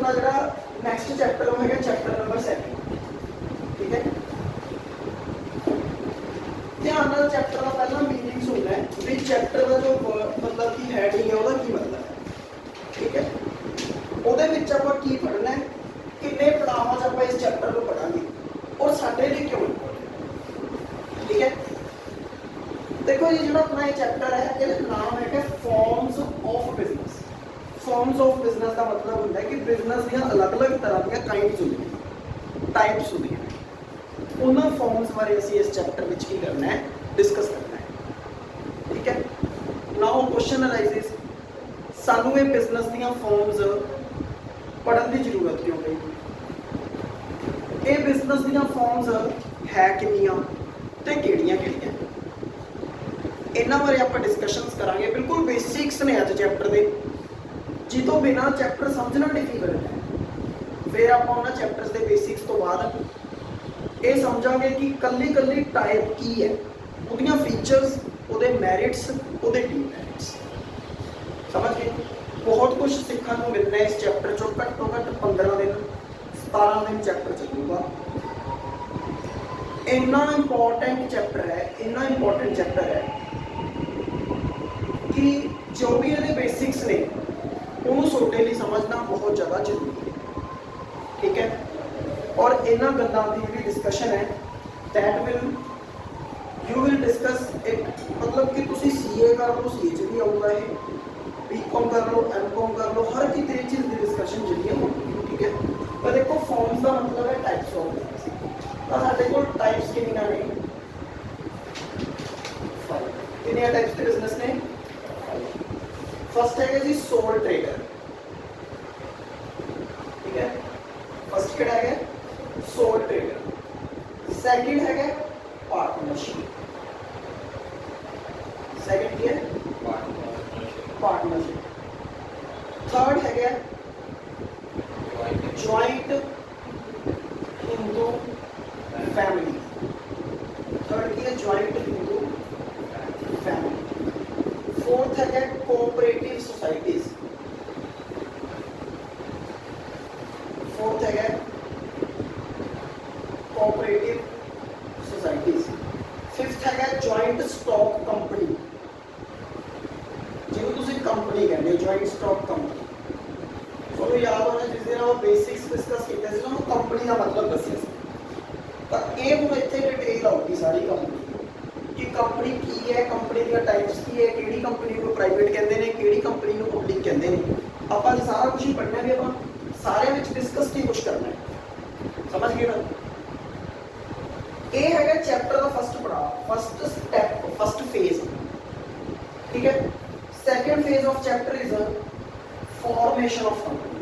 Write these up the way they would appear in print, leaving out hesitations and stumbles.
अपना जो next chapter वो है चैप्टर नंबर 7, ठीक है। ध्यान नाल चैप्टर का पहला मीनिंग सुनना है भी चैप्टर का जो मतलब की हैडिंग है वह की मतलब है, ठीक है। ਉਹਦੇ ਵਿੱਚ ਆਪਾਂ ਕੀ ਪੜ੍ਹਨਾ ਹੈ, ਕਿੰਨੇ ਪੜਾਵਾਂ 'ਚ ਆਪਾਂ ਇਸ ਚੈप्टर ਨੂੰ ਪੜਾਂਗੇ और ਸਾਡੇ ਲਈ ਕਿਉਂ ਇੰਪੋਰਟੈਂਟ, ठीक है। देखो ये जो अपना ये चैप्टर है ये नाम है forms of business. Forms of business का मतलब होता है कि बिजनेस दी अलग अलग तरह दी काइंड्स होंदी टाइप्स होंदी उन्होंने फॉर्म्स बारे असीं इस चैप्टर में की करना है, डिस्कस करना है, ठीक है। नाउ क्वेश्चन अराइजेस सानू ये बिजनेस दी फॉर्म्स पढ़न की जरूरत क्यों पई, ये बिजनेस दी फॉर्म्स है कितनियां ते किहड़ियां-किहड़ियां इन्हां बारे आपां डिस्कशनस करांगे। बिल्कुल बेसिक्स ने अज चैप्टर दे जितों बिना चैप्टर समझना डिफिकल्ट है। फिर आपां उन्हां चैप्टर्स दे बेसिक्स तो बाद ये समझांगे कि कल्ली कल्ली टाइप की है, उहदियां फीचर्स, उहदे मैरिट्स, उहदे डीमेरिट्स, समझ गए। बहुत कुछ सीखने को मिलना है इस चैप्टर चो। घट्टो घट्ट 15 दिन 17 दिन चैप्टर चलूगा। इन्ना इंपॉर्टेंट चैप्टर है, इन्ना इंपॉर्टेंट चैप्टर है कि जो भी ये बेसिक्स ने उन्होंने सोटे लिए समझना बहुत ज़्यादा जरूरी है, ठीक है। और इन्होंने गल्लां की भी डिस्कशन है that will you will discuss it. मतलब कि तुसी सीए कर लो, सीए च भी आऊगा ये, बीकॉम कर लो, एमकॉम कर लो, हर किसी चीज़ की डिस्कशन जी होगी, ठीक है। पर देखो फॉर्म्स का मतलब है टाइप्स ऑफ बिजनेस। तो साढ़े को टाइप्स कितनी ने, कितने टाइप्स के बिजनेस ने। फर्स्ट है जी सोल ट्रेडर, ठीक है। फर्स्ट किहड़ा है सोल ट्रेडर। सेकंड है पार्टनरशिप। सेकंड की है पार्टनरशिप। थर्ड है ज्वाइंट हिंदू फैमिली। थर्ड की है ज्वाइंट हिंदू फैमिली। फोर्थ है कोऑपरेटिव सोसाइटीज। फोर्थ है कोऑपरेटिव सोसाइटीज। फिफ्थ है ज्वाइंट स्टॉक कंपनी, जिन्होंने तुम कंपनी कहते हो ज्वाइंट स्टॉक कंपनी। थोड़ा याद होना जिस दिन आप बेसिक्स डिस्कस किए थे ना कंपनी का मतलब दसिया तो ये हूँ इतने डिटेल आऊगी सारी कंपनी कि कंपनी की है, कंपनी दी टाइप्स की है, किहड़ी कंपनी को प्राइवेट कहते हैं, किहड़ी कंपनी को पब्लिक कहते हैं। आपां सारा कुछ ही पढ़ना भी आपां सारे विच डिस्कस की कुछ करना है, समझ गए ना। ये है चैप्टर का फर्स्ट पड़ाव, फर्स्ट स्टेप, फर्स्ट फेज, ठीक है। Second phase of chapter is formation of company.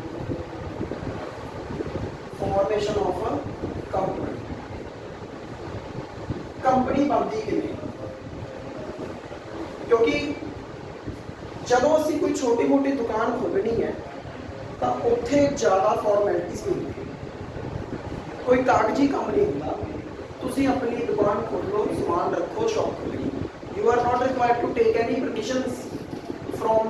Formation of company, company बनती किवें, क्योंकि जदों असीं कोई छोटी मोटी दुकान खोलनी है तो उत्थे ज़्यादा फॉर्मैलिटीज नहीं होंदी, कोई कागजी काम नहीं होंदा। तुसीं अपनी दुकान खोलो, समान रखो, शॉप खोली, you are not required to take any permissions from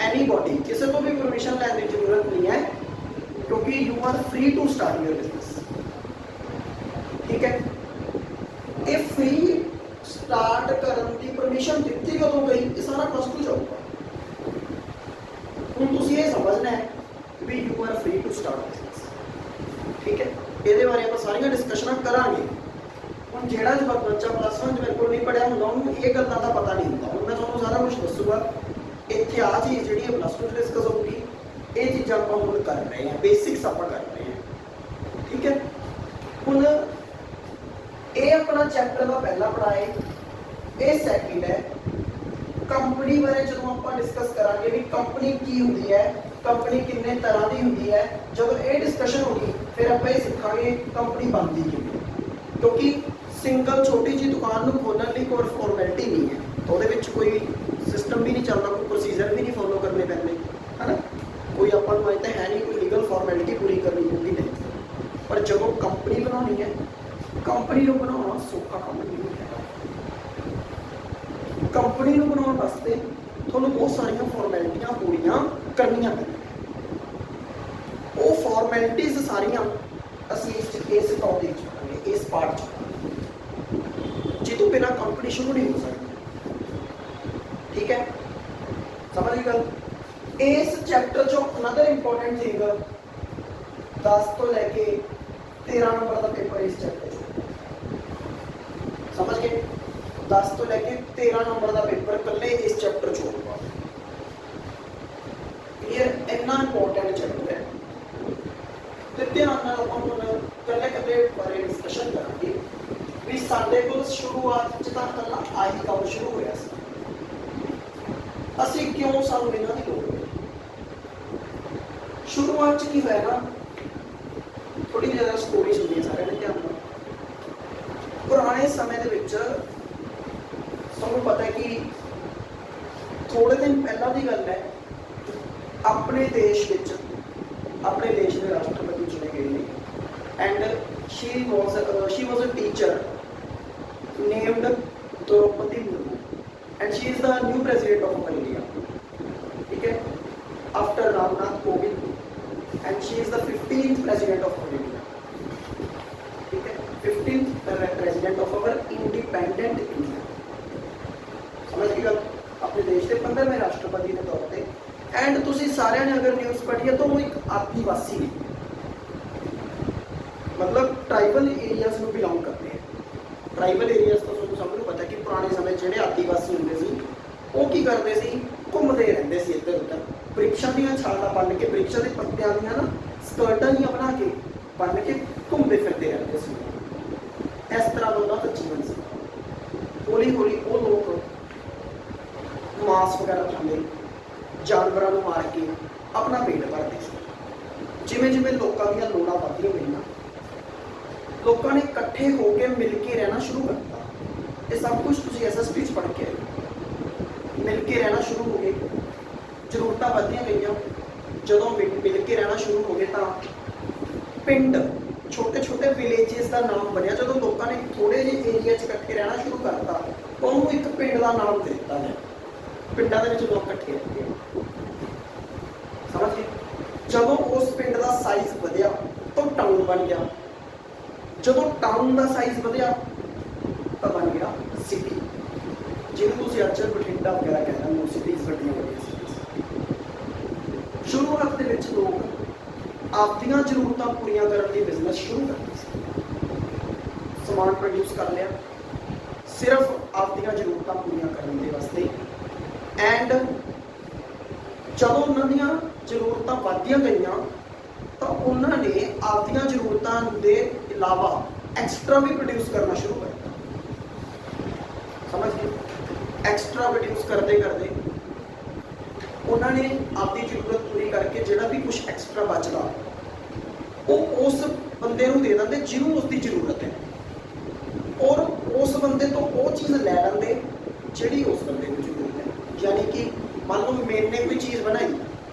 anybody. किसी को भी परमिशन लैने की जरूरत नहीं है क्योंकि you are free to start your business, ठीक है। ये फ्री स्टार्ट करने की परमिशन दी कदों गई, ये सारा प्लस टू जाऊगा। हुण तुसीं ये समझना है भी you are free to start business, ठीक है। ये बारे आप सारिया डिस्कशन करांगे। हुण जिहड़ा जो बच्चा प्लस 1 मेरे को नहीं पढ़िया होंदा उन्होंने ये गल्लां दा पता नहीं होंदा। हुण मैं तुहानूं सारा कुछ दसूगा, इत्थे आ चीज़ जिहड़ी है प्लस 2 डिस्कस होगी। ये चीज़ां आपां हुण कर रहे हैं, बेसिक्स आपां कर रहे हैं, ठीक है। हुण ये अपना चैप्टर का पहला पढ़ाए। ये सैकेंड है कंपनी बारे जो आप डिस्कस करांगे भी कंपनी की होंदी है, कंपनी कितने तरह की होंदी है। जब ये डिस्कशन होगी फिर आप ये सीखांगे कंपनी बनती किवें, क्योंकि सिंगल छोटी जी दुकान को खोलने लिए कोई फॉर्मैलिटी नहीं है, तो वो कोई सिस्टम भी नहीं चलता, कोई प्रोसीजर भी नहीं फॉलो करने पैंदे, है ना। कोई अपन को तो है नहीं कोई लीगल फॉर्मैलिटी पूरी करनी होगी नहीं। पर जब कंपनी बनानी है, कंपनी को बनाना सौखा काम नहीं है। कंपनी को बनाने वास्ते थोड़ा बहुत सारिया फॉर्मैलिटियां पूरियां करनियां पैंदियां। ਫਾਰਮੈਲਿਟੀਜ਼ ਸਾਰੀਆਂ ਅਸੀਂ ਇਸ ਟੌਪਿਕ 'ਚ ਪੜਾਂਗੇ, ਇਸ ਪਾਰਟ 'ਚ ਪੜਾਂਗੇ, ਜਿਹਤੋਂ ਬਿਨਾਂ ਕੰਪਨੀ ਸ਼ੁਰੂ ਨਹੀਂ ਹੋ ਸਕਦੀ। ਠੀਕ ਹੈ, ਸਮਝ ਗਈ ਗੱਲ। ਇਸ ਚੈਪਟਰ 'ਚੋਂ ਅਨਦਰ ਇੰਪੋਰਟੈਂਟ ਥਿੰਗ 10 ਤੋਂ ਲੈ ਕੇ 13 ਨੰਬਰ ਦਾ ਪੇਪਰ ਇਸ ਚੈਪਟਰ 'ਚ, ਸਮਝ ਗਏ। 10 ਤੋਂ ਲੈ ਕੇ 13 ਨੰਬਰ ਦਾ ਪੇਪਰ ਇਕੱਲੇ ਇਸ ਚੈਪਟਰ 'ਚ ਹੋਊਗਾ। ਕਲੀਅਰ, ਇੰਨਾ ਇੰਪੋਰਟੈਂਟ ਚੈਪਟਰ ਹੈ। ਤੇ ਧਿਆਨ ਨਾਲ ਆਪਾਂ ਹੁਣ ਇਕੱਲੇ ਬਾਰੇ ਡਿਸਕਸ਼ਨ ਕਰਾਂਗੇ ਵੀ ਸਾਡੇ ਕੋਲ ਸ਼ੁਰੂਆਤ 'ਚ ਤਾਂ ਇਕੱਲਾ ਆਹੀ ਕੰਮ ਸ਼ੁਰੂ ਹੋਇਆ ਸੀ, ਅਸੀਂ ਕਿਉਂ, ਸਾਨੂੰ ਇਹਨਾਂ ਦੀ ਲੋੜ ਹੈ। ਸ਼ੁਰੂਆਤ 'ਚ ਕੀ ਹੋਇਆ ਨਾ, ਥੋੜੀ ਜ਼ਿਆਦਾ ਸਟੋਰੀ ਹੁੰਦੀ ਹੈ ਸਾਰਿਆਂ ਨੇ ਧਿਆਨ ਨਾਲ। ਪੁਰਾਣੇ ਸਮੇਂ ਦੇ ਵਿੱਚ ਤੁਹਾਨੂੰ ਪਤਾ ਹੈ ਕਿ ਥੋੜੇ ਦਿਨ ਪਹਿਲਾਂ ਦੀ ਗੱਲ ਹੈ, ਆਪਣੇ ਦੇਸ਼ ਵਿੱਚ ਆਪਣੇ ਦੇਸ਼ ਦੇ ਰਾਸ਼ਟਰਪਤੀ ਚੁਣੇ ਗਏ ਨੇ and she was a teacher named Draupadi Murmu and she is the new president of India, ठीक है, after Ramnath Kovind and she is the 15th president of India, ठीक है, 15th president of our independent India। समझ गई गल, अपने देश के 15वें राष्ट्रपति के तौर पे। एंड तुसी सारिਆਂ ने अगर न्यूज़ पढ़ी है तो वो एक आदिवासी ने, मतलब ट्राइबल एरियाज में बिलोंग करते हैं। ट्राइबल एरियाज तो ਤੁਹਾਨੂੰ ਸਭ ਨੂੰ ਪਤਾ ਕਿ ਪੁਰਾਣੇ ਸਮੇਂ ਜਿਹੜੇ ਆਦੀਵਾਸੀ ਹੁੰਦੇ ਸੀ ਉਹ ਕੀ ਕਰਦੇ ਸੀ, ਘੁੰਮਦੇ ਰਹਿੰਦੇ ਸੀ ਇੱਧਰ ਉੱਧਰ, ਬ੍ਰਿਕਸ਼ਾਂ ਦੀਆਂ ਛਾਲਾਂ ਬੰਨ ਕੇ, ਬ੍ਰਿਕਸ਼ਾਂ ਦੇ ਪੱਤਿਆਂ ਦੀਆਂ ਨਾ ਸਕਰਟਾਂ ਜਿਹੀਆਂ ਬਣਾ ਕੇ ਬੰਨ ਕੇ ਘੁੰਮਦੇ ਫਿਰਦੇ ਰਹਿੰਦੇ ਸੀ। ਇਸ ਤਰ੍ਹਾਂ ਦਾ ਉਹਨਾਂ ਦਾ ਜੀਵਨ ਸੀ। ਹੌਲੀ ਹੌਲੀ ਉਹ ਲੋਕ ਮਾंस ਵਗੈਰਾ ਖਾਂਦੇ, ਜਾਨਵਰਾਂ ਨੂੰ ਮਾਰ ਕੇ ਆਪਣਾ ਪੇਟ ਭਰਦੇ ਸੀ। ਜਿਵੇਂ ਜਿਵੇਂ ਲੋਕਾਂ ਦੀਆਂ ਲੋੜਾਂ ਵੱਧਦੀਆਂ ਗਈਆਂ, ਲੋਕਾਂ ਨੇ ਇਕੱਠੇ ਹੋ ਕੇ ਮਿਲ ਕੇ ਰਹਿਣਾ ਸ਼ੁਰੂ ਕਰਤਾ। ਇਹ ਸਭ ਕੁਝ ਤੁਸੀਂ SST 'ਚ ਪੜ੍ਹ ਕੇ ਆਏ। ਮਿਲ ਕੇ ਰਹਿਣਾ ਸ਼ੁਰੂ ਹੋ ਗਏ, ਜ਼ਰੂਰਤਾਂ ਵੱਧਦੀਆਂ ਗਈਆਂ। ਜਦੋਂ ਮਿਲ ਕੇ ਰਹਿਣਾ ਸ਼ੁਰੂ ਹੋ ਗਏ ਤਾਂ ਪਿੰਡ, ਛੋਟੇ ਛੋਟੇ ਵਿਲੇजेस ਦਾ ਨਾਮ ਬਣਿਆ। ਜਦੋਂ ਲੋਕਾਂ ਨੇ ਥੋੜੇ ਜਿਹੇ ਏਰੀਆ 'ਚ ਇਕੱਠੇ ਰਹਿਣਾ ਸ਼ੁਰੂ ਕਰਤਾ, ਉਹਨੂੰ ਇੱਕ ਪਿੰਡ ਦਾ ਨਾਮ ਦੇ ਦਿੱਤਾ ਗਿਆ। ਪਿੰਡਾਂ ਦੇ ਵਿੱਚ ਲੋਕ ਇਕੱਠੇ ਰਹਿੰਦੇ ਆ, ਸਮਝ ਗਏ। ਜਦੋਂ ਉਸ ਪਿੰਡ ਦਾ ਸਾਈਜ਼ ਵਧਿਆ ਤਾਂ ਟਾਊਨ ਬਣ ਗਿਆ। ਜਦੋਂ ਟਾਊਨ ਦਾ ਸਾਈਜ਼ ਵਧਿਆ ਤਾਂ ਬਣ ਗਿਆ ਸਿਟੀ, ਜਿਹਨੂੰ ਤੁਸੀਂ ਅੱਜ ਬਠਿੰਡਾ ਵਗੈਰਾ ਕਹਿੰਦੇ ਹੋ, ਸਿਟੀਜ਼ ਵੱਡੀਆਂ ਵੱਡੀਆਂ ਸਿਟੀਜ਼। ਸ਼ੁਰੂਆਤ ਦੇ ਵਿੱਚ ਲੋਕ ਆਪਦੀਆਂ ਜ਼ਰੂਰਤਾਂ ਪੂਰੀਆਂ ਕਰਨ ਲਈ ਬਿਜ਼ਨਸ ਸ਼ੁਰੂ ਕਰਦੇ ਸੀ। ਸਮਾਨ ਪ੍ਰੋਡਿਊਸ ਕਰ ਲਿਆ ਸਿਰਫ ਆਪਦੀਆਂ ਜ਼ਰੂਰਤਾਂ ਪੂਰੀਆਂ ਕਰਨ ਦੇ ਵਾਸਤੇ। ਐਂਡ ਜਦੋਂ ਉਹਨਾਂ ਦੀਆਂ ਜ਼ਰੂਰਤਾਂ ਵੱਧਦੀਆਂ ਗਈਆਂ ਤਾਂ ਉਹਨਾਂ ਨੇ ਆਪਦੀਆਂ ਜ਼ਰੂਰਤਾਂ ਦੇ ਇਲਾਵਾ ਐਕਸਟਰਾ ਵੀ ਪ੍ਰੋਡਿਊਸ ਕਰਨਾ ਸ਼ੁਰੂ ਕਰ ਦਿੱਤਾ। ਸਮਝ ਗਏ। ਐਕਸਟਰਾ ਪ੍ਰੋਡਿਊਸ ਕਰਦੇ ਕਰਦੇ ਉਹਨਾਂ ਨੇ ਆਪਦੀ ਜ਼ਰੂਰਤ ਪੂਰੀ ਕਰਕੇ ਜਿਹੜਾ ਵੀ ਕੁਝ ਐਕਸਟਰਾ ਬਚਦਾ ਉਹ ਉਸ ਬੰਦੇ ਨੂੰ ਦੇ ਦਿੰਦੇ ਜਿਹਨੂੰ ਉਸ ਦੀ ਜ਼ਰੂਰਤ ਹੈ, ਔਰ ਉਸ ਬੰਦੇ ਤੋਂ ਉਹ ਚੀਜ਼ ਲੈ ਲੈਂਦੇ ਜਿਹੜੀ ਉਸ ਬੰਦੇ ਨੂੰ ਜ਼ਰੂਰਤ ਹੈ। यानी कि मान लो मैंने कोई चीज़ बनाई,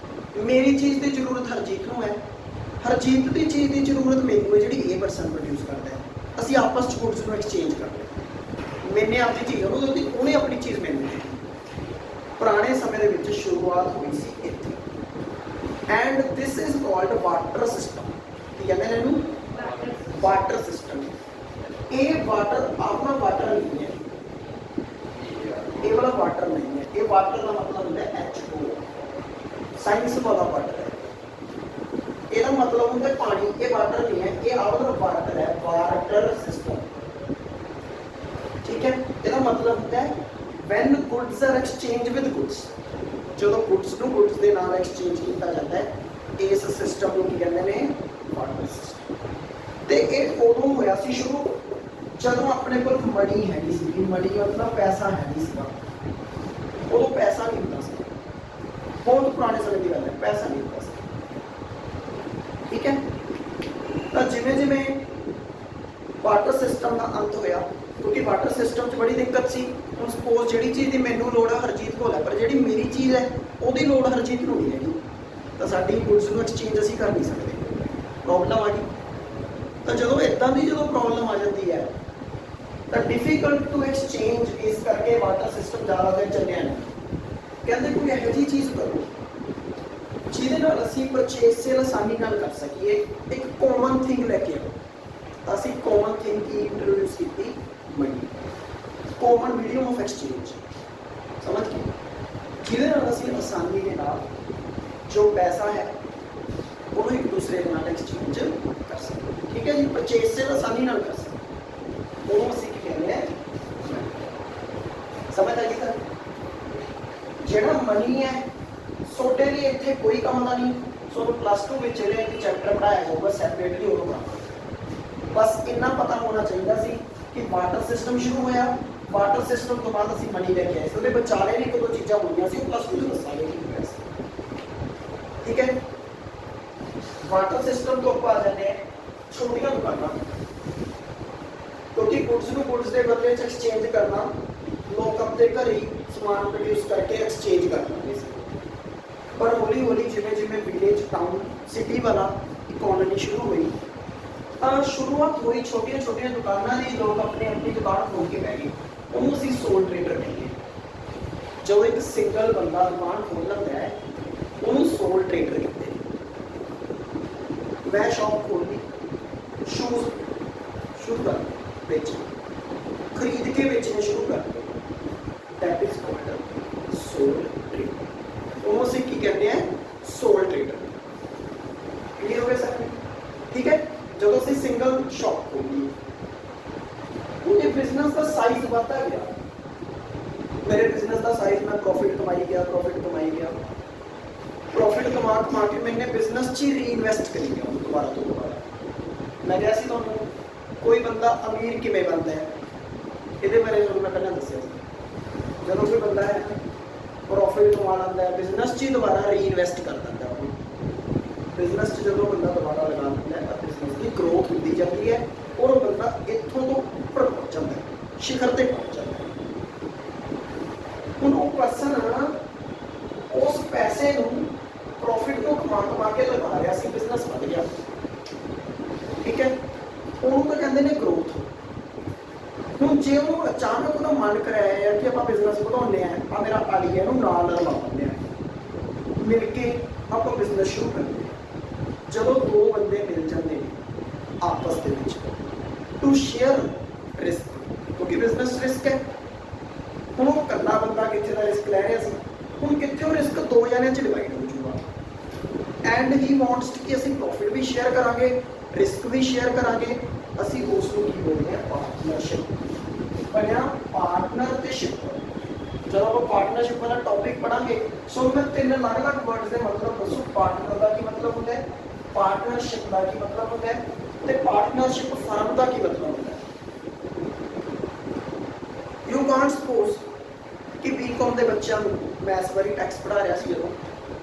मेरी चीज़ की जरूरत हरजीत को है, हरजीत की चीज़ की जरूरत मैनू है जी ए परसन प्रोड्यूस करता है। असी आपस में गुड्स को एक्सचेंज कर लें, मैंने अपनी चीज़ उन्हें अपनी चीज़ मैनू दी। पुराने समय के शुरुआत हुई सी इत्थे। And this is called water system. की कहते हैं इन्हू वाटर सिस्टम। ये वाटर अपना वाटर नहीं है, ये वाला वाटर नहीं है। ये वाटर का मतलब होता है H2O, साइंस वाला वाटर है। ये मतलब होता है पानी, ये वाटर नहीं है, ये आवर वाटर है, वाटर सिस्टम, ठीक है। ये मतलब होता है when goods are exchange with goods, जो गुड्स को गुड्स के नाल एक्सचेंज किया जाता है, इस सिस्टम को की कहते हैं वाटर सिस्टम। तो ये उदों होया सी शुरू जदों अपने को मनी है नहीं सी। मनी मतलब पैसा है नहीं सीगा, उदों पैसा नहीं होता सी। बहुत पुराने समय की गल है, पैसा नहीं होता सी, ठीक है। तो जिमें जिमें वाटर सिस्टम का अंत होया, क्योंकि वाटर सिस्टम च बड़ी दिक्कत सी। हुण सपोज जिहड़ी चीज़ की मैनू लोड़ है हरजीत कोल है, पर जिहड़ी मेरी चीज़ है उहदी लोड़ हरजीत नूं नहीं हैगी, तो साडी गुड्स नूं एक्सचेंज असीं कर नहीं सकते, प्रॉब्लम आ गई। तो जो इदां दी जो प्रॉब्लम आ जाती है तो डिफिकल्ट टू एक्सचेंज, इस करके वाटर सिस्टम ज़्यादा देर चलिया नहीं। कहते कोई यहो जी चीज़ करो ਜਿਹਦੇ ਨਾਲ ਅਸੀਂ ਪਰਚੇਸ ਸੇਲ ਆਸਾਨੀ ਨਾਲ ਕਰ ਸਕੀਏ। ਇੱਕ ਕਾਮਨ ਥਿੰਗ ਲੈ ਕੇ ਆਓ ਤਾਂ ਅਸੀਂ ਕਾਮਨ ਥਿੰਗ ਕੀ ਇੰਟਰੋਡਿਊਸ ਕੀਤੀ, money, common medium of exchange. ਸਮਝ ਗਏ? ਜਿਹਦੇ ਨਾਲ ਅਸੀਂ ਆਸਾਨੀ ਦੇ ਨਾਲ ਜੋ ਪੈਸਾ ਹੈ ਉਹਨੂੰ ਇੱਕ ਦੂਸਰੇ ਦੇ ਨਾਲ ਐਕਸਚੇਂਜ ਕਰ ਸਕਦੇ। ਠੀਕ ਹੈ ਜੀ, ਪਰਚੇਸ ਸੇਲ ਆਸਾਨੀ ਨਾਲ ਕਰ ਸਕਦੇ, ਉਹਨੂੰ ਅਸੀਂ ਕੀ ਕਹਿੰਦੇ ਆ, ਸਮਝ ਆ ਗਈ ਸਰ? ਜਿਹੜਾ ਮਨੀ ਹੈ ਤੁਹਾਡੇ ਲਈ ਇੱਥੇ ਕੋਈ ਕੰਮ ਦਾ ਨਹੀਂ। ਤੁਹਾਨੂੰ +2 ਵਿੱਚ ਜਿਹੜਾ ਇੱਕ ਚੈਪਟਰ ਪੜਾਇਆ ਜਾਊਗਾ ਸੈਪਰੇਟਲੀ, ਉਹਨੂੰ ਪੜ੍ਹਾਓ। ਬਸ ਇੰਨਾ ਪਤਾ ਹੋਣਾ ਚਾਹੀਦਾ ਸੀ ਕਿ ਵਾਟਰ ਸਿਸਟਮ ਸ਼ੁਰੂ ਹੋਇਆ, ਵਾਟਰ ਸਿਸਟਮ ਤੋਂ ਬਾਅਦ ਅਸੀਂ ਮਨੀ ਲੈ ਕੇ ਆਏ ਸੀ। ਉਹਦੇ ਵਿਚਾਲੇ ਵੀ ਇੱਕ ਦੋ ਚੀਜ਼ਾਂ ਹੋਈਆਂ ਸੀ, ਉਹ +2 ਚ ਦੱਸਾਂਗੇ ਕੀ ਹੋਇਆ ਸੀ। ਠੀਕ ਹੈ, ਵਾਟਰ ਸਿਸਟਮ ਤੋਂ ਆਪਾਂ ਆ ਜਾਂਦੇ ਹਾਂ ਛੋਟੀਆਂ ਦੁਕਾਨਾਂ, ਕਿਉਂਕਿ ਗੁੱਡਸ ਨੂੰ ਗੁੱਡਸ ਦੇ ਬਦਲੇ ਚ ਐਕਸਚੇਂਜ ਕਰਨਾ, ਲੋਕ ਆਪਣੇ ਘਰੇ ਹੀ ਸਮਾਨ ਪ੍ਰੋਡਿਊਸ ਕਰਕੇ ਐਕਸਚੇਂਜ ਕਰ ਲੈਂਦੇ ਸੀ। ਪਰ ਹੌਲੀ ਹੌਲੀ ਜਿਵੇਂ ਜਿਵੇਂ ਵਿਲੇਜ, ਟਾਊਨ, ਸਿਟੀ ਵਾਲਾ ਇਕੋਨਮੀ ਸ਼ੁਰੂ ਹੋਈ ਤਾਂ ਸ਼ੁਰੂਆਤ ਹੋਈ ਛੋਟੀਆਂ ਛੋਟੀਆਂ ਦੁਕਾਨਾਂ ਦੀ। ਲੋਕ ਆਪਣੀ ਆਪਣੀ ਦੁਕਾਨ ਖੋਲ ਕੇ ਬਹਿ ਗਏ, ਉਹਨੂੰ ਅਸੀਂ ਸੋਲ ਟ੍ਰੇਡਰ ਕਹਿੰਦੇ ਹਾਂ। ਜਦੋਂ ਇੱਕ ਸਿੰਗਲ ਬੰਦਾ ਦੁਕਾਨ ਖੋਲ ਲੈਂਦਾ ਹੈ ਉਹਨੂੰ ਸੋਲ ਟ੍ਰੇਡਰ ਕਹਿੰਦੇ ਨੇ। ਮੈਂ ਸ਼ੌਪ ਖੋਲ ਲਈ, ਸ਼ੂਜ਼ ਸ਼ੁਰੂ ਕਰ ਵੇਚਣਾ, ਖਰੀਦ ਕੇ ਵੇਚਣੇ ਸ਼ੁਰੂ ਕਰ ਦਿੱਤੇ, that is called sole trader. ਉਹਨੂੰ ਅਸੀਂ ਕੀ ਕਹਿੰਦੇ ਆ, ਸੋਲ ਟ੍ਰੇਡਰ। ਕਲੀਅਰ ਹੋ ਗਿਆ ਸਰ? ਠੀਕ ਹੈ, ਜਦੋਂ ਅਸੀਂ ਸਿੰਗਲ ਸ਼ੌਪ ਖੋਲੀ ਉਹਦੇ ਬਿਜ਼ਨਸ ਦਾ ਸਾਈਜ਼ ਵੱਧਦਾ ਗਿਆ। ਮੇਰੇ ਬਿਜ਼ਨਸ ਦਾ ਸਾਈਜ਼, ਮੈਂ ਪ੍ਰੋਫਿਟ ਕਮਾਈ ਗਿਆ, ਪ੍ਰੋਫਿਟ ਕਮਾ ਕੇ ਮੈंने ਬਿਜ਼ਨਸ 'ਚ ਹੀ ਰੀਇਨਵੈਸਟ ਕਰੀ ਗਿਆ ਦੁਬਾਰਾ ਤੋਂ ਦੁਬਾਰਾ। ਮੈਂ ਕਿਹਾ ਸੀ ਤੁਹਾਨੂੰ ਕੋਈ ਬੰਦਾ ਅਮੀਰ ਕਿਵੇਂ ਬਣਦਾ ਹੈ, ਇਹਦੇ ਬਾਰੇ ਤੁਹਾਨੂੰ ਮੈਂ ਪਹਿਲਾਂ ਦੱਸਿਆ ਸੀ। ਜਦੋਂ ਕੋਈ ਬੰਦਾ ਹੈ ਪ੍ਰੋਫਿਟ ਕਮਾ ਲੈਂਦਾ ਹੈ, ਬਿਜ਼ਨਸ 'ਚ ਹੀ ਦੁਬਾਰਾ ਰੀਇਨਵੈਸਟ ਕਰ ਦਿੰਦਾ ਉਹ। ਬਿਜ਼ਨਸ 'ਚ ਜਦੋਂ ਬੰਦਾ ਦੁਬਾਰਾ ਲਗਾ ਦਿੰਦਾ ਹੈ ਤਾਂ ਬਿਜ਼ਨਸ ਦੀ ਗਰੋਥ ਹੁੰਦੀ ਜਾਂਦੀ ਹੈ ਔਰ ਉਹ ਬੰਦਾ ਇੱਥੋਂ ਤੋਂ ਉੱਪਰ ਪਹੁੰਚ ਜਾਂਦਾ ਹੈ, ਸ਼ਿਖਰ ਤੇ ਪਹੁੰਚ ਜਾਂਦਾ ਹੈ। ਹੁਣ ਉਹ ਪਰਸਨ ਉਸ ਪੈਸੇ ਨੂੰ ਪ੍ਰੋਫਿਟ ਤੋਂ ਕਮਾ ਕੇ ਲਗਾ ਰਿਹਾ ਸੀ, ਬਿਜ਼ਨਸ ਵਧ ਗਿਆ। ਠੀਕ ਹੈ, ਉਹਨੂੰ ਤਾਂ ਕਹਿੰਦੇ ਨੇ ਗਰੋਥ। ਹੁਣ ਜੇ ਉਹਨੂੰ ਅਚਾਨਕ ਉਹਦਾ ਮਨ ਕਰਾਇਆ ਕਿ ਆਪਾਂ ਬਿਜ਼ਨਸ ਵਧਾਉਂਦੇ ਆ ਮੇਰਾ ਆਲੀ ਹੈ, ਇਹਨੂੰ ਨਾਲ ਲਗਾ ਲੈਂਦੇ ਆ, ਮਿਲ ਕੇ ਆਪਾਂ ਬਿਜ਼ਨਸ ਸ਼ੁਰੂ ਕਰਦੇ ਹਾਂ। ਜਦੋਂ ਦੋ ਬੰਦੇ ਮਿਲ ਜਾਂਦੇ ਨੇ ਆਪਸ ਦੇ ਵਿੱਚ ਟੂ ਸ਼ੇਅਰ ਰਿਸਕ, ਕਿਉਂਕਿ ਬਿਜ਼ਨਸ ਰਿਸਕ ਹੈ। ਹੁਣ ਉਹ ਇਕੱਲਾ ਬੰਦਾ ਕਿੱਥੇ ਦਾ ਰਿਸਕ ਲੈ ਰਿਹਾ ਸੀ, ਹੁਣ ਕਿੱਥੇ ਉਹ ਰਿਸਕ ਦੋ ਜਣਿਆਂ 'ਚ ਡਿਵਾਈਡ ਹੋ ਜੂਗਾ। ਐਂਡ ਹੀ ਵਾਂਟਸ ਕਿ ਅਸੀਂ ਪ੍ਰੋਫਿਟ ਵੀ ਸ਼ੇਅਰ ਕਰਾਂਗੇ, ਰਿਸਕ ਵੀ ਸ਼ੇਅਰ ਕਰਾਂਗੇ। ਅਸੀਂ ਉਸ ਨੂੰ ਕੀ ਬੋਲਦੇ ਹਾਂ, ਪਾਰਟਨਰਸ਼ਿਪ। ਬਣਿਆ ਪਾਰਟਨਰ ਤੇ ਸ਼ਿਪ। ਜਦੋਂ ਆਪਾਂ ਪਾਰਟਨਰਸ਼ਿਪ ਵਾਲਾ ਟੌਪਿਕ ਪੜਾਂਗੇ ਸੋ ਮੈਂ 3 ਅਲੱਗ-ਅਲੱਗ ਵਰਡਸ ਦੇ ਮਤਲਬ ਦੱਸੂ। ਪਾਰਟਨਰ ਦਾ ਕੀ ਮਤਲਬ ਹੁੰਦਾ ਹੈ, ਪਾਰਟਨਰਸ਼ਿਪ ਦਾ ਕੀ ਮਤਲਬ ਹੁੰਦਾ ਹੈ ਤੇ ਪਾਰਟਨਰਸ਼ਿਪ ਫਰਮ ਦਾ ਕੀ ਮਤਲਬ ਹੁੰਦਾ ਹੈ। ਯੂ ਕਾਂਟ ਸਪੋਜ਼ ਕਿ ਬੀਕਾਮ ਦੇ ਬੱਚਿਆਂ ਨੂੰ, ਮੈਂ ਇਸ ਵਾਰੀ ਟੈਕਸ ਪੜ੍ਹਾ ਰਿਹਾ ਸੀ, ਜਦੋਂ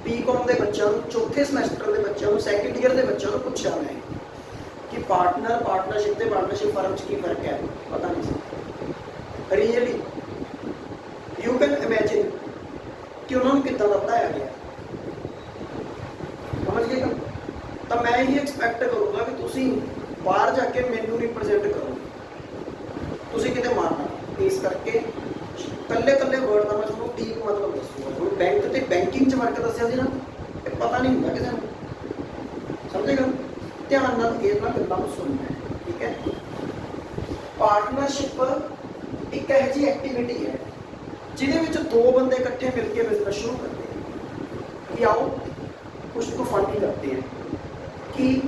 ਬੀਕਾਮ ਦੇ ਬੱਚਿਆਂ ਨੂੰ, ਚੌਥੇ ਸਮੈਸਟਰ ਦੇ ਬੱਚਿਆਂ ਨੂੰ, ਸੈਕੰਡ ਈਅਰ ਦੇ ਬੱਚਿਆਂ ਨੂੰ ਪੁੱਛਿਆ ਮੈਂ ਕਿ ਪਾਰਟਨਰਸ਼ਿਪ ਤੇ ਪਾਰਟਨਰਸ਼ਿਪ ਫਰਮ 'ਚ ਕੀ ਫਰਕ ਹੈ, ਪਤਾ ਨਹੀਂ ਸੀ। ਰੀਅਲੀ ਯੂ ਕੈਨ ਇਮੈਜਿਨ ਕਿ ਉਹਨਾਂ ਨੂੰ ਕਿੱਦਾਂ ਦਾ ਪੜ੍ਹਾਇਆ ਗਿਆ। ਸਮਝ ਗਏ? ਤਾਂ ਮੈਂ ਇਹ ਐਕਸਪੈਕਟ ਕਰੂੰਗਾ ਕਿ ਤੁਸੀਂ ਬਾਹਰ ਜਾ ਕੇ ਮੈਨੂੰ ਰਿਪਰੈਜ਼ੈਂਟ ਕਰੋ, ਤੁਸੀਂ ਕਿਤੇ ਮਾਰਨਾ। ਇਸ ਕਰਕੇ ਕੱਲੇ ਵਰਡ ਦਾ ਮੈਂ ਤੁਹਾਨੂੰ ਡੀਪ ਮਤਲਬ ਦੱਸੂਗਾ। ਹੁਣ ਬੈਂਕ ਤੇ ਬੈਂਕਿੰਗ 'ਚ ਫਰਕ ਦੱਸਿਆ ਸੀ ਨਾ, ਇਹ ਪਤਾ ਨਹੀਂ ਹੁੰਦਾ ਕਿਸੇ ਨੂੰ, ਸਮਝੇਗਾ? ਧਿਆਨ ਨਾਲ ਇਹਨਾਂ ਗੱਲਾਂ ਨੂੰ ਸੁਣਨਾ ਹੈ। ਠੀਕ ਹੈ, ਪਾਰਟਨਰਸ਼ਿਪ ਇੱਕ ਇਹੋ ਜਿਹੀ ਐਕਟੀਵਿਟੀ ਹੈ ਜਿਹਦੇ ਵਿੱਚ ਦੋ ਬੰਦੇ ਇਕੱਠੇ ਮਿਲ ਕੇ ਬਿਜ਼ਨਸ ਸ਼ੁਰੂ ਕਰਦੇ हैं कि आओ कुछ तो फंड करते हैं, कि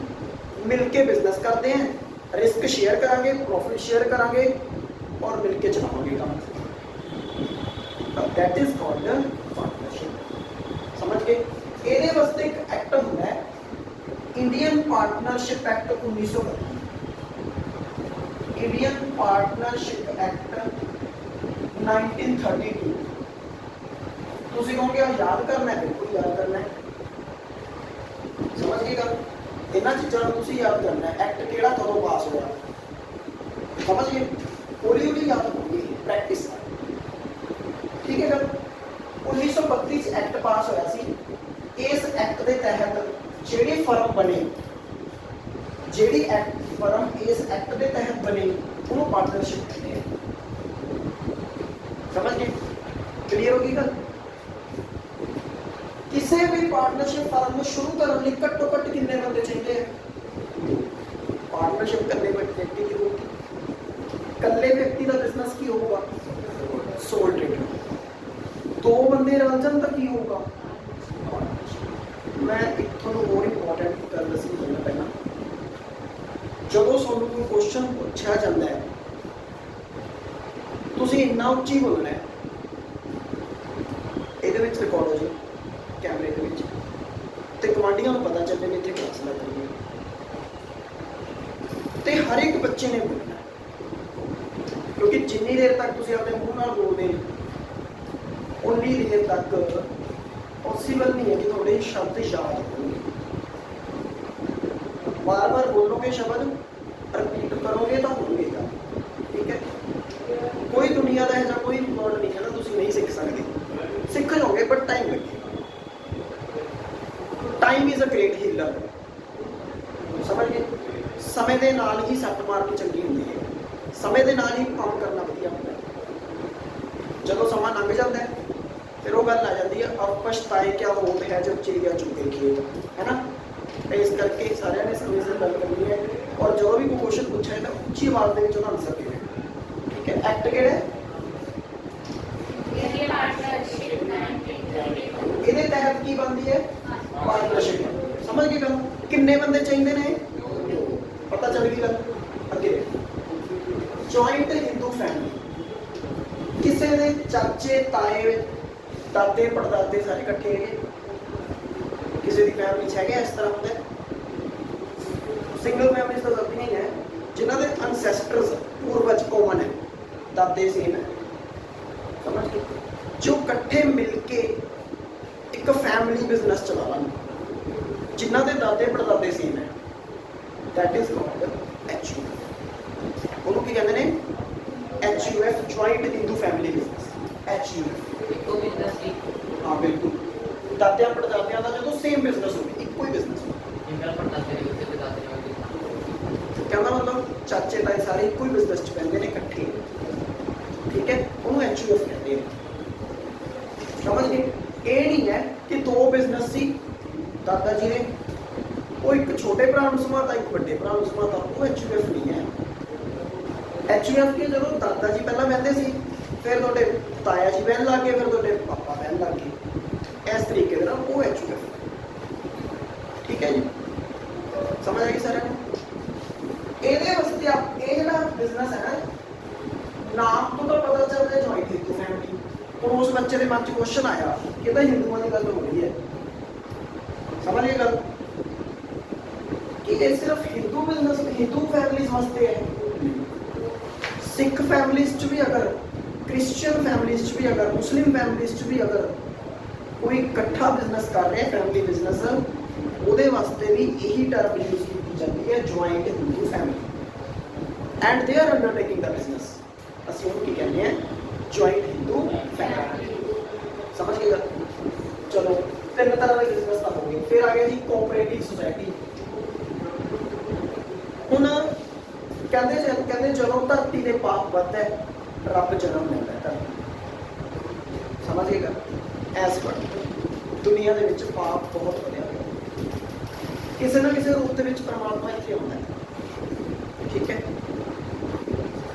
मिल के बिजनेस करते हैं, रिस्क शेयर करांगे, प्रॉफिट शेयर करांगे और मिल के चलाएंगे काम। That is called partnership. समझ गए? ਇਹਦੇ ਵਾਸਤੇ ਇੱਕ ਐਕਟ ਹੁੰਦਾ ਹੈ, Indian partnership act 1932। Indian partnership act 1932। ਤੁਸੀਂ ਕਹੋਗੇ ਯਾਦ ਕਰਨਾ ਹੈ, ਬਿਲਕੁਲ ਯਾਦ ਕਰਨਾ ਹੈ। ਸਮਝ ਗਏ ਗੱਲ? ਇਹਨਾਂ ਚੀਜ਼ਾਂ ਨੂੰ ਤੁਸੀਂ ਯਾਦ ਕਰਨਾ ਹੈ। ਐਕਟ ਕਿਹੜਾ ਕਦੋਂ ਪਾਸ ਹੋਇਆ, ਸਮਝ ਗਏ? ਹੌਲੀ ਹੌਲੀ ਯਾਦ ਹੋਊਗੀ, ਪ੍ਰੈਕਟਿਸ। ਠੀਕ ਹੈ ਗੱਲ? 1932 ਚ ਐਕਟ ਪਾਸ ਹੋਇਆ ਸੀ। ਇਸ ਐਕਟ ਦੇ ਤਹਿਤ ਜਿਹੜੀ ਫਰਮ ਬਣੇ, ਜਿਹੜੀ ਫਰਮ ਇਸ ਐਕਟ ਦੇ ਤਹਿਤ ਬਣੇ ਉਹਨੂੰ ਪਾਰਟਨਰਸ਼ਿਪ ਕਹਿੰਦੇ ਆ। ਸਮਝ ਗਏ? ਕਲੀਅਰ ਹੋ ਗਈ ਗੱਲ? किसी भी पार्टनरशिप फर्म में शुरू करने लिए घट्टो घट्ट कितने बंदे चाहिए हैं? पार्टनरशिप करने व्यक्ति की होगी, कल्ले व्यक्ति का बिजनेस की होगा सोल ट्रेडर, दो बंदे रल जान तो की होगा। मैं एक थोड़ा और इंपॉर्टेंट गल दसनी चाहना पहला, जो तुहानू कोई क्वेश्चन पूछा जाता है तुसीं इन्ना उच्ची बोलना है, ये रिकॉर्ड हो जाए कैमरे के विच, ते गवांढियों को पता चले भी इतने क्लास लग रही है, तो हर एक बच्चे ने बोलना है, क्योंकि जिन्नी देर तक तुसीं अपने मूँह नाल बोलदे उन्नी देर तक पॉसिबल नहीं है कि थोड़े शब्द याद होंगे। बार बार बोलोगे शब्द, रिपीट करोगे तो होंगे, ठीक है। कोई दुनिया का ऐसा कोई वर्ड नहीं है ना तुसीं नहीं सीख सकते, सीख जाओगे बट टाइम लगेगा। Time is a great healer, समझ गए। समय के नाल ही सट मार के चंगी होंदी है, समय के नाल ही काम करना वधिया होंदा है। जदों समा लंघ जाता है फिर वो गल आ जाती है, अब पछताए क्या होत है जब चिड़िया चुगे खेत, है ना। इस करके सारे ने समय से गल करनी है, और जो भी कोई क्वेश्चन पूछा है ना उच्ची आवाज में आंसर देना, ठीक है। एक्ट केड़ा ये तहत की बनती है पार्टनरशिप, समझ गए गल। किन्ने बंदे चाहिए ने, पता चल गई गल। अगे जॉइंट हिंदू फैमिली, किसी ने चाचे ताए दादे पड़दादे सारे इकट्ठे है, किसी की फैमिली है इस तरह होंगे। सिंगल फैमिली तो कभी नहीं है, जिन्हों के अनसेस्टर्स पूर्वज कॉमन है, दादे सेम है, समझ गए, जो इकट्ठे मिलके एक फैमिली बिजनेस चला लन, जिन्हों के दादे पड़दादे सेम है, दैट इज कॉल्ड HUF। उन्होंने की कहते हैं HUF, joint Hindu family business, HUF। हाँ बिल्कुल, दादिया पड़दादिया का जो सेम बिजनेस हो, एक ही बिजनेस हो, कहना मतलब चाचे ताए सारे एक ही बिजनेस च पैंदे ने इकट्ठे, ठीक है। उन्होंने HUF कहते हैं, समझ गए। ये नहीं है कि दो बिजनेस सी दादा जी ने, वो एक छोटे भरा संभालता एक बड़े भरा संभालता, वो HUF नहीं है। HUF की जो दादा जी पहला बहते सी, फिर थोड़े ताया जी बहन लग गए, फिर थोड़े पापा बहन लग गए, इस तरीके से वो HUF, ठीक है जी। समझ आएगी सारे को। ये बिजनेस है ना, नाम तो पता चल रहा है जॉइंट हिंदू फैमिली, और उस बच्चे के मन च क्वेश्चन आया कि तो हिंदुओं की गल हो रही है, समझ गए गल कि ये सिर्फ हिंदू बिजनेस हिंदू फैमिलीज वास्ते है। सिख फैमिलीज च भी अगर, क्रिश्चियन फैमिलीज च भी अगर, मुस्लिम फैमिलीज च भी अगर कोई इकट्ठा बिजनेस कर रहे हैं फैमिली बिजनेस, ਉਹਦੇ वास्ते भी यही टर्म यूज की जाती है, joint Hindu family, and they are undertaking the business, ਅਸੀਂ ਉਹਨੂੰ ਕੀ ਕਹਿੰਦੇ हैं जॉइंट हिंदू फैमिली, समझ गए। चलो तीन तरह के बिजनेस तो हो गए, फिर आ गया जी कोऑपरेटिव सोसाइटी। ਹੁਣ ਕਹਿੰਦੇ ਜਦੋਂ ਧਰਤੀ ਦੇ ਪਾਪ ਵੱਧਦਾ ਹੈ ਰੱਬ ਜਨਮ ਲੈਂਦਾ ਹੈ, ਸਮਝ ਗਏ ਗੱਲ। ਐਸ ਪਰ ਦੁਨੀਆ ਦੇ ਵਿੱਚ ਪਾਪ ਬਹੁਤ ਵਧਿਆ ਹੋਇਆ, ਕਿਸੇ ਨਾ ਕਿਸੇ ਰੂਪ ਦੇ ਵਿੱਚ ਪਰਮਾਤਮਾ ਇੱਥੇ ਆਉਂਦਾ ਹੈ, ਠੀਕ ਹੈ।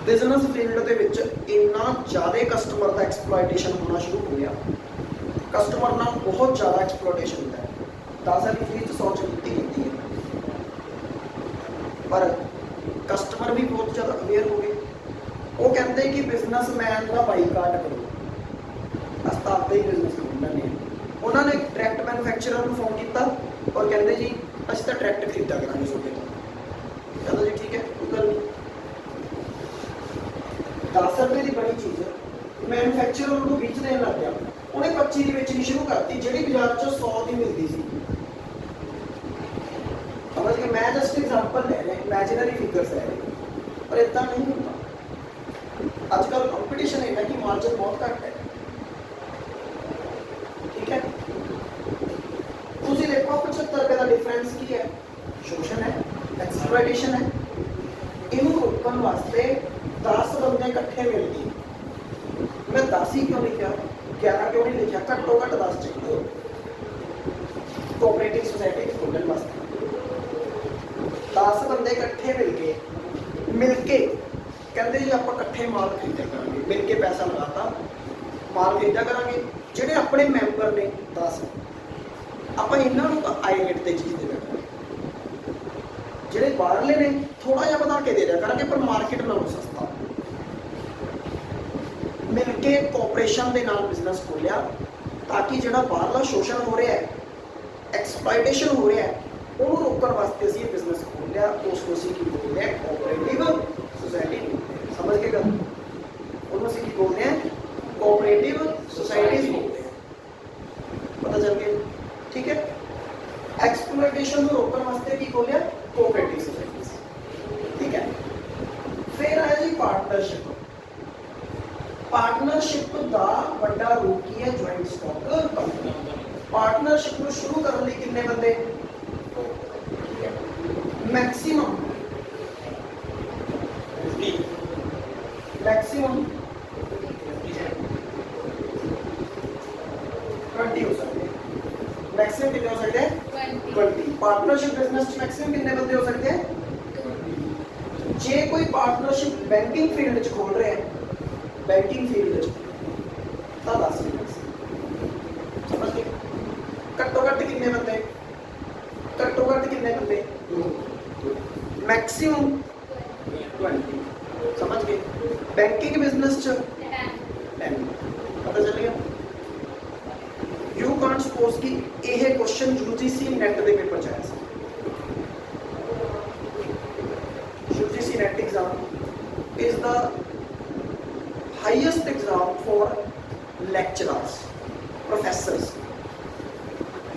ਬਿਜ਼ਨਸ ਫੀਲਡ ਦੇ ਵਿੱਚ ਇੰਨਾ ਜ਼ਿਆਦਾ ਕਸਟਮਰ ਦਾ ਐਕਸਪਲੋਇਟੇਸ਼ਨ ਹੋਣਾ ਸ਼ੁਰੂ ਹੋ ਗਿਆ, ਕਸਟਮਰ ਨਾਲ ਬਹੁਤ ਜ਼ਿਆਦਾ ਐਕਸਪਲੋਇਟੇਸ਼ਨ ਹੁੰਦਾ ਹੈ। 10 ਵਾਲੀ ਚੀਜ਼ 100 ਚ ਕੀਤੀ ਹੈ, पर कस्टमर भी बहुत ज़्यादा अवेयर हो गए। वो कहते हैं कि बिजनेसमैन का बाईकाट करो, अस आपका ही बिजनेस करना नहीं। उन्होंने डायरैक्ट मैन्युफैक्चरर को फोन किया और कहते जी अस तो डायरैक्ट खरीदा करा सोचे तो, चलो जी ठीक है कोई गल नहीं। 10 रुपये की बड़ी चीज़ मैन्युफैक्चरर उन्होंने 20 देने लग गया, उन्हें 25 की बेचनी शुरू करती, जी बाजार 100 की मिलती सी। समझ के मैं जस्ट एग्जांपल ले रहा, इमेजिनरी फिगर्स है, पर इतना नहीं होता। आजकल कंपटीशन है कि मार्जिन बहुत घट है, ठीक है। तुसी देखो 75 रुपये का डिफरेंस की है, शोषण है, एक्सप्लॉयटेशन है। इनू रोकने वास्ते 10 बंदे इकट्ठे मिल गए, मैं 10 ही क्यों लिखा, 11 क्यों नहीं लिखा, घट्टो घट 10 चाहिए। बंदे इकट्ठे मिल के कहते जी आप इकट्ठे माल खरीदा करेंगे, मिल के पैसा लगाता माल खरीदा करेंगे। ਜਿਹੜੇ ਆਪਣੇ ਮੈਂਬਰ ਨੇ 10 ਆਪਾਂ ਇਹਨਾਂ ਨੂੰ ਤਾਂ ਆਈ ਰੇਟ ਤੇ ਚੀਜ਼ ਦੇ ਦਿਆ ਜਿਹੜੇ ਬਾਹਰਲੇ ਨੇ ਥੋੜਾ ਜਿਹਾ ਵਧਾ ਕੇ ਦੇ ਦਿਆ ਕਰਾਂਗੇ ਪਰ ਮਾਰਕੀਟ ਨਾਲੋਂ ਸਸਤਾ। ਮਿਲ ਕੇ ਕੋਆਪਰੇਸ਼ਨ ਦੇ ਨਾਲ ਬਿਜ਼ਨਸ ਖੋਲਿਆ ਤਾਂ ਕਿ ਜਿਹੜਾ ਬਾਹਰਲਾ ਸ਼ੋਸ਼ਣ ਹੋ ਰਿਹਾ ਹੈ, ਐਕਸਪਲੋਇਟੇਸ਼ਨ ਹੋ ਰਿਹਾ ਹੈ, ਉਹਨੂੰ ਰੋਕਣ ਵਾਸਤੇ ਅਸੀਂ ਇਹ ਬਿਜ਼ਨਸ ਖੋਲਿਆ। ਉਸ ਨੂੰ ਅਸੀਂ ਕੀ ਬੋਲਦੇ ਹਾਂ? Cooperative society. समझ के गल ਉਹਨੂੰ ਅਸੀਂ ਕੀ ਬੋਲਦੇ ਹਾਂ? ਕੋਆਪਰੇਟਿਵ ਸੋਸਾਇਟੀਜ਼ ਬੋਲਦੇ ਹਾਂ। ਪਤਾ ਚੱਲ ਗਿਆ? ਠੀਕ ਹੈ। ਐਕਸਪਲੋਇਟੇਸ਼ਨ ਨੂੰ ਰੋਕਣ ਵਾਸਤੇ ਕੀ ਖੋਲਿਆ? Cooperative societies. ਠੀਕ ਹੈ। ਫਿਰ ਆਇਆ ਜੀ ਪਾਰਟਨਰਸ਼ਿਪ। ਪਾਰਟਨਰਸ਼ਿਪ ਦਾ ਵੱਡਾ ਰੂਪ ਕੀ ਹੈ? Joint stock company. ਪਾਰਟਨਰਸ਼ਿਪ ਨੂੰ ਸ਼ੁਰੂ ਕਰਨ ਲਈ ਕਿੰਨੇ ਬੰਦੇ? ਮੈਕਸਿਮਮ 20 हो सकते हैं। मैक्सिमम कितने हो सकते हैं? 20। पार्टनरशिप बिजनेस में मैक्सिमम कितने बंदे हो सकते हैं? जे कोई पार्टनरशिप बैंकिंग फील्ड च खोल रहे हैं, बैंकिंग फील्ड च तो 10 समझ गए? घट्टो घट कितने बंदे? घट्टो घट कितने बंदे? मैक्सिमम 20। समझ गए? बैंकिंग बिजनेस च 10। पता चल गया? यू कांट सपोज कि यह क्वेश्चन यूजीसी नेट के पेपर च आया। UGC net exam is the highest exam for lecturers, professors.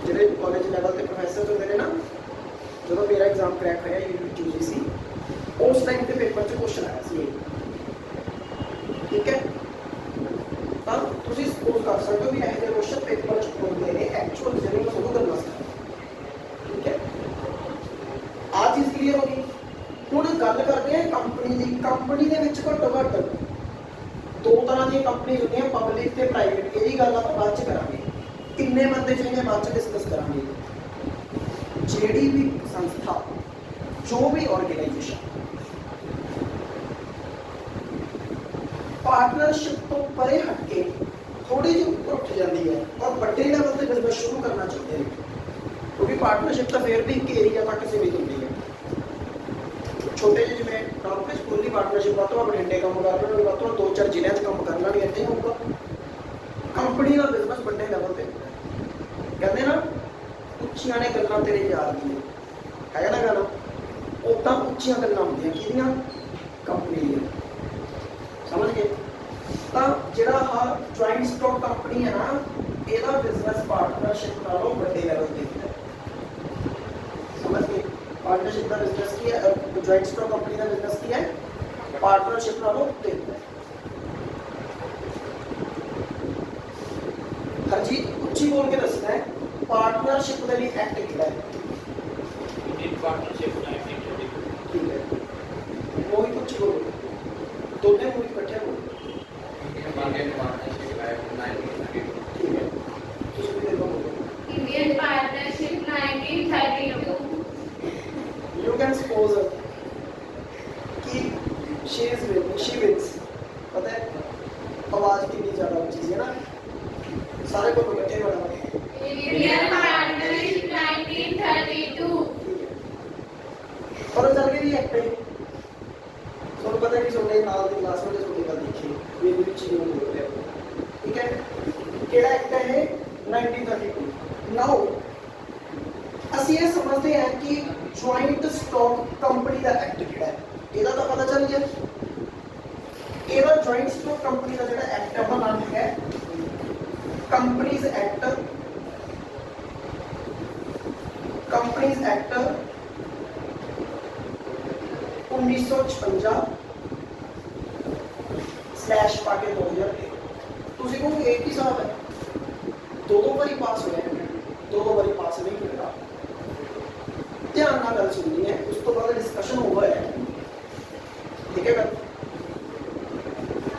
जिहड़े कॉलेज लेवल के प्रोफेसर होंदे ने ना, जो मेरा एग्जाम क्रैक होया यूजीसी उस टाइम के पेपर च क्वेश्चन आया सी। ठीक है। तो तुम सपोज कर सकते हो भी यह क्वेश्चन पेपर होंगे ने एक्चुअल जरिए में शुरू करना सकते। ठीक है। आ चीज़ क्लीयर होगी। हुण गल करते हैं कंपनी की। कंपनी के घट्टो घट दो तरह की कंपनी होंगे, पब्लिक ते प्राइवेट। यही गल आप बाद च करांगे। किन्ने बंदे चाहिए बाद च डिस्कस करांगे। जेड़ी भी संस्था, जो भी ऑर्गेनाइजेशन पार्टनरशिप तो परे हटके थोड़ी जी ऊपर उठ जाती है और बड़े लेवल पर बिजनेस शुरू करना चाहते हैं, क्योंकि पार्टनरशिप तो फिर भी एक एरिया तक सीमित होती है। छोटे जी जिमें टॉप स्कूल की पार्टनरशिप तो बठिंडे काम कर रहे हो, तो 2-4 जिले काम करना भी इतने होगा। कंपनी का बिजनेस बड़े लेवल पर कहते ना उच्चिया ने गल्लां तेरे याद दी है ना गाना, उदा उच्चिया गल्लां होंदियां किहदियां? कंपनी दी। समझ गए? तो जिहड़ा हा जॉइंट स्टॉक कंपनी है ना, ਇਹਦਾ बिजनेस पार्टनरशिप नालों बड़े लेवल पे है। समझ गए? पार्टनरशिप का बिजनेस की है, जॉइंट स्टॉक कंपनी का बिजनेस की है पार्टनरशिप नालों बड़े। हर चीज उच्ची बोल के दसना है। पार्टनरशिप के लिए एक्ट किया है। पार्टनरशिप ठीक है। वो ही कुछ बोलो, दोनों मूवी इकट्ठे बोलो। Indian Partnership 1932. You can suppose कि she wins। पता है आवाज कितनी ज्यादा ऊंची है ना, सारे को इकट्ठे बोलना। Indian Partnership 1932. और चल के भी एक्ट है। तो पता है कि सोने नाल दी क्लास में सोने का देखिए ये भी चीज में बोल रहे हैं। ठीक है। केड़ा एक्ट है? 1932। नाउ ਅਸੀਂ ਇਹ ਸਮਝਦੇ ਹਾਂ ਕਿ ਜੁਆਇੰਟ ਸਟਾਕ ਕੰਪਨੀ ਦਾ ਐਕਟ ਕਿਹੜਾ ਹੈ। ਇਹਦਾ ਤਾਂ ਪਤਾ ਚੱਲ ਗਿਆ। ਇਹਦਾ ਜੁਆਇੰਟ ਸਟਾਕ ਕੰਪਨੀ ਦਾ ਜਿਹੜਾ ਐਕਟ ਹੈ ਉਹਦਾ ਨਾਮ ਹੈ companies act. Companies act 1956 slash पाके 2000। ਤੁਸੀਂ ਕਹੋਗੇ एक ही साल है, दो बारी पास होया है, दो बारी पास नहीं होगा। ध्यान ਨਾਲ ਗੱਲ ਸੁਣਨੀ ਹੈ, ਉਸ ਤੋਂ ਬਾਅਦ ਡਿਸਕਸ਼ਨ ਹੋਗਾ ਹੈ। ਠੀਕ ਹੈ।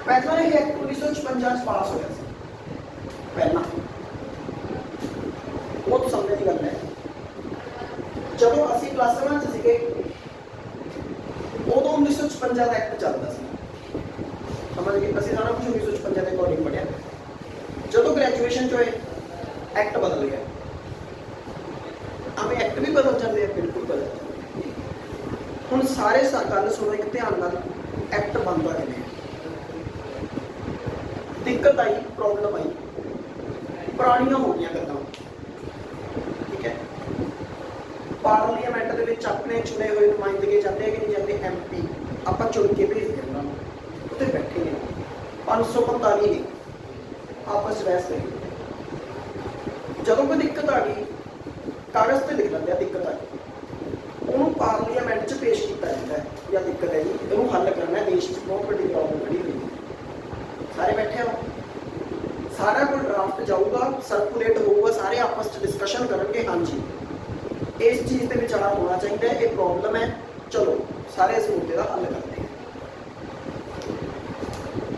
ਪਹਿਲਾਂ ਇਹ ਐਕਟ 1956 ਚ ਪਾਸ ਹੋਇਆ ਸੀ ਪਹਿਲਾਂ। ਉਹ ਤਾਂ ਸਮਝਣ ਦੀ ਗੱਲ ਹੈ। ਜਦੋਂ ਅਸੀਂ ਕਲਾਸ 7 ਚ ਸੀਗੇ 1956 ਦਾ ਐਕਟ ਚੱਲਦਾ ਸੀ, ਸਮਝ ਗਏ? ਅਸੀਂ ਸਾਰਾ ਕੁਝ 1956 ਦੇ ਅਕੋਰਡਿੰਗ ਪੜ੍ਹਿਆ। ਜਦੋਂ ਗ੍ਰੈਜੂਏਸ਼ਨ ਚ ਹੋਏ ਐਕਟ ਬਦਲ ਗਿਆ। ਆਵੇਂ ਐਕਟ ਵੀ ਬਦਲ ਜਾਂਦੇ ਆ, ਬਿਲਕੁਲ ਬਦਲ ਜਾਂਦੇ ਆ। ਹੁਣ ਸਾਰੇ ਗੱਲ ਸੁਣੋ ਇੱਕ ਧਿਆਨ ਨਾਲ, ਐਕਟ ਬਣਦਾ ਕਿਵੇਂ? ਦਿੱਕਤ ਆਈ, ਪ੍ਰੋਬਲਮ ਆਈ, ਪੁਰਾਣੀਆਂ ਹੋ ਗਈਆਂ ਗੱਲਾਂ, ਠੀਕ ਹੈ? ਪਾਰਲੀਮੈਂਟ ਦੇ ਵਿੱਚ ਆਪਣੇ ਚੁਣੇ ਹੋਏ ਨੁਮਾਇੰਦਗੇ ਜਾਂਦੇ ਕਿ ਨਹੀਂ ਜਾਂਦੇ? MP ਆਪਾਂ ਚੁਣ ਕੇ ਭੇਜਦੇ ਉਹਨਾਂ ਨੂੰ, ਉੱਥੇ ਬੈਠੇ ਨੇ 545 ਨੇ, ਆਪਸ ਵਿੱਚ ਬਹਿਸ ਕਰੀ। ਜਦੋਂ ਕੋਈ ਦਿੱਕਤ ਆ ਗਈ ਕਾਗਜ਼ ਤੇ ਲਿਖ ਲੈਂਦੇ ਆ ਦਿੱਕਤ ਆ ਗਈ, ਉਹਨੂੰ ਪਾਰਲੀਮੈਂਟ 'ਚ ਪੇਸ਼ ਕੀਤਾ ਜਾਂਦਾ ਹੈ, ਜਾਂ ਦਿੱਕਤ ਹੈ ਜੀ ਇਹਨੂੰ ਹੱਲ ਕਰਨਾ ਹੈ, ਦੇਸ਼ 'ਚ ਬਹੁਤ ਵੱਡੀ ਪ੍ਰੋਬਲਮ ਖੜੀ ਹੋਈ ਹੈ। ਸਾਰੇ ਬੈਠੇ ਹੋ, ਸਾਰਾ ਕੋਈ ਡਰਾਫਟ ਜਾਊਗਾ, ਸਰਕੂਲੇਟ ਹੋਊਗਾ, ਸਾਰੇ ਆਪਸ 'ਚ ਡਿਸਕਸ਼ਨ ਕਰਨਗੇ, ਹਾਂਜੀ ਇਸ ਚੀਜ਼ ਤੇ ਵਿਚਾਰ ਹੋਣਾ ਚਾਹੀਦਾ ਹੈ, ਇਹ ਪ੍ਰੋਬਲਮ ਹੈ, ਚਲੋ ਸਾਰੇ ਇਸ ਮੁੱਦੇ ਦਾ ਹੱਲ ਕਰਦੇ हैं।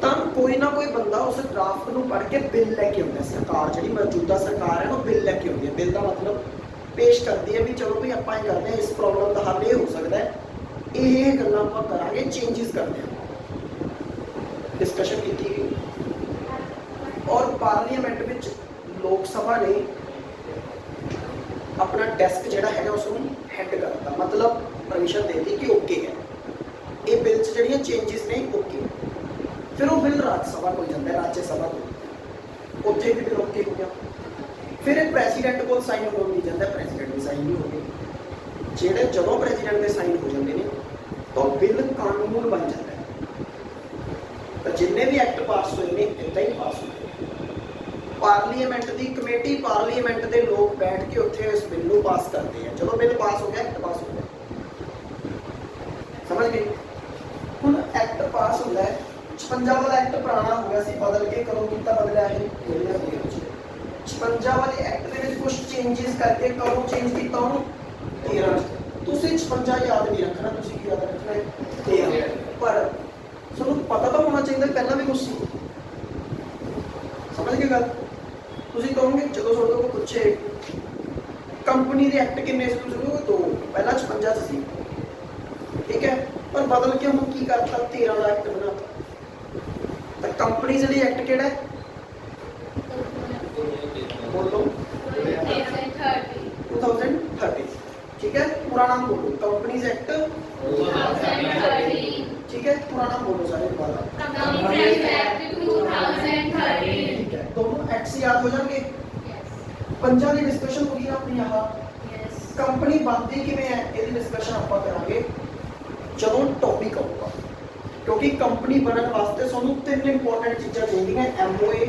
ਤਾਂ ਕੋਈ ਨਾ ਕੋਈ ਬੰਦਾ ਉਸ ਡਰਾਫਟ ਨੂੰ ਪੜ੍ਹ ਕੇ ਬਿੱਲ ਲੈ ਕੇ ਆਉਂਦਾ, ਸਰਕਾਰ ਜਿਹੜੀ ਮੌਜੂਦਾ ਸਰਕਾਰ ਹੈ ਉਹ ਬਿੱਲ ਲੈ ਕੇ ਆਉਂਦੀ ਹੈ। ਬਿੱਲ ਦਾ ਮਤਲਬ ਪੇਸ਼ ਕਰਦੀ ਹੈ ਵੀ ਚਲੋ ਵੀ ਆਪਾਂ ਇਹ ਕਰਦੇ ਹਾਂ, ਇਸ ਪ੍ਰੋਬਲਮ ਦਾ ਹੱਲ ਇਹ ਹੋ ਸਕਦਾ ਹੈ, ਇਹ ਗੱਲਾਂ ਆਪਾਂ ਕਰਾਂਗੇ, ਚੇਂਜਸ ਕਰਦੇ ਹਾਂ, ਡਿਸਕਸ਼ਨ ਕੀਤੀ ਗਈ। ਔਰ ਪਾਰਲੀਮੈਂਟ ਵਿੱਚ ਲੋਕ ਸਭਾ ਨੇ अपना डेस्क ਜਿਹੜਾ ਹੈਗਾ ਉਸ ਨੂੰ ਹੈਡ ਕਰਤਾ, मतलब परमिशन दे दी कि ओके है, ये बिल च ਜਿਹੜੀਆਂ चेंजेस ਨੇ ओके। फिर वो बिल राज सभा को ਜਾਂਦਾ, राज्य सभा को, ਉੱਥੇ भी बिल ओके हो गया। फिर ਇਹ ਪ੍ਰੈਜ਼ੀਡੈਂਟ ਕੋਲ ਸਾਈਨ ਹੋਣ ਨਹੀਂ ਜਾਂਦਾ, ਪ੍ਰੈਜ਼ੀਡੈਂਟ ਦੇ ਸਾਈਨ ਨਹੀਂ ਹੋ ਗਏ। ਜਿਹੜੇ ਜਦੋਂ ਪ੍ਰੈਜ਼ੀਡੈਂਟ ਦੇ ਸਾਈਨ ਹੋ ਜਾਂਦੇ ਨੇ ਤਾਂ ਬਿੱਲ ਕਾਨੂੰਨ ਬਣ ਜਾਂਦਾ ਹੈ। ਤਾਂ ਜਿੰਨੇ ਵੀ ਐਕਟ ਪਾਸ ਹੋਏ ਨੇ ਇੱਦਾਂ ਹੀ ਪਾਸ ਹੋਏ। पार्लीमेंट की कमेटी, पार्लीमेंट के लोग बैठ के उत्थे इस बिल को पास करते हैं। चलो बिल पास हो गया, एक्ट पास हो गया, समझ गए? हुण एक्ट पास होता है, 56 वाला एक्ट पुराना हो गया सी, बदल के कदों कितना बदलिया है 56 वाले एक्ट के विच कुछ चेंजेस करके कदों चेंज किया हूँ 13। तुसीं 56 याद नहीं रखना, तुसीं की याद रखना है 13, पर तुहानूं पता तो होना चाहिए पहला भी कुछ सी, समझ गए गल? ਤੁਸੀਂ ਕਹੋਗੇ ਜਦੋਂ ਤੁਹਾਡੇ ਕੋਲ ਪੁੱਛੇ ਕੰਪਨੀ ਦੇ ਐਕਟ ਕਿੰਨੇ ਸੀ, ਤੁਸੀਂ ਕਹੋਗੇ 2, ਪਹਿਲਾਂ 56 ਚ ਸੀ, ਠੀਕ ਹੈ, ਪਰ ਬਦਲ ਕੇ ਹੁਣ ਕੀ ਕਰਤਾ 13 ਦਾ ਐਕਟ ਬਣਾਤਾ। ਤਾਂ ਕੰਪਨੀ ਦੇ ਲਈ ਐਕਟ ਕਿਹੜਾ ਹੈ? ਬੋਲੋ 2030, ਠੀਕ ਹੈ, ਪੂਰਾ ਨਾਮ ਬੋਲੋ, ਕੰਪਨੀਜ਼ ਐਕਟ 2030, ठीक है, पूरा नाम बोलो सारे दोबारा। कंपनीज एक्ट 2030, ठीक है, दोनों एक्ट से याद हो जाएंगे। पंजा की डिस्कशन होगी ना अपनी यहाँ, कंपनी बनती किवें है ये डिस्कशन ਆਪਾਂ ਕਰਾਂਗੇ ਜਦੋਂ ਟੌਪਿਕ ਆਊਗਾ, क्योंकि कंपनी बनने वास्ते ਸਾਨੂੰ 3 इंपॉर्टेंट चीज़ां चाहिए, MOA